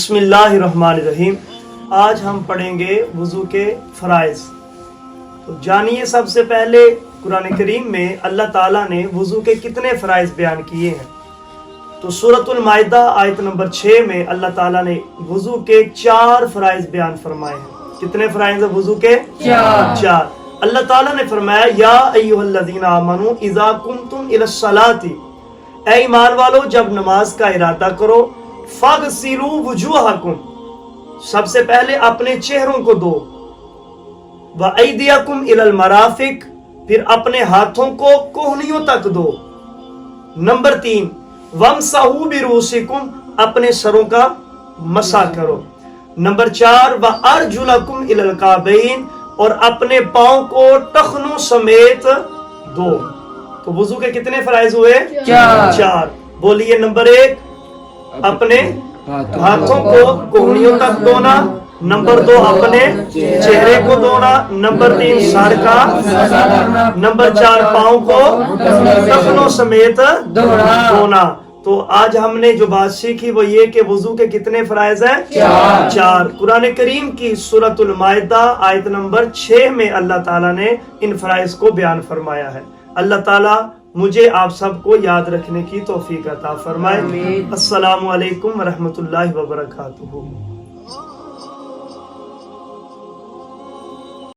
بسم اللہ الرحمن الرحیم۔ آج ہم پڑھیں گے وضو کے فرائض۔ تو جانیے سب سے پہلے قرآن کریم میں اللہ تعالیٰ نے وضو کے کتنے فرائض بیان کیے ہیں۔ تو سورۃ المائدہ آیت نمبر 6 میں اللہ تعالیٰ نے وضو کے 4 فرائض بیان فرمائے ہیں۔ کتنے فرائض ہیں وضو کے؟ 4۔ اللہ تعالیٰ نے فرمایا یا ایھا الذین آمنوا اذا قمتم الی الصلاۃ، اے ایمان والو جب نماز کا ارادہ کرو، فاغسلوا وجوہکم، سب سے پہلے اپنے چہروں کو دو، وایدیکم الی المرافق، پھر اپنے ہاتھوں کو کوہنیوں تک دو۔ نمبر 3، وامسحوا برؤوسکم، اپنے سروں کا مسح کرو۔ نمبر 4، وارجلکم الی الکعبین، اور اپنے پاؤں کو ٹخنوں سمیت دو۔ تو وضو کے کتنے فرائض ہوئے؟ 4۔ بولیے نمبر 1، اپنے ہاتھوں کو کوہنیوں تک دھونا۔ نمبر 2، اپنے چہرے کو دھونا۔ نمبر 3، سر کا۔ نمبر 4، پاؤں کو ٹخنوں سمیت دھونا۔ تو آج ہم نے جو بات سیکھی وہ یہ کہ وضو کے کتنے فرائض ہیں؟ 4۔ قرآن کریم کی سورۃ المائدہ آیت نمبر 6 میں اللہ تعالیٰ نے ان فرائض کو بیان فرمایا ہے۔ اللہ تعالیٰ مجھے آپ سب کو یاد رکھنے کی توفیق عطا فرمائے۔ السلام علیکم ورحمۃ اللہ وبرکاتہ۔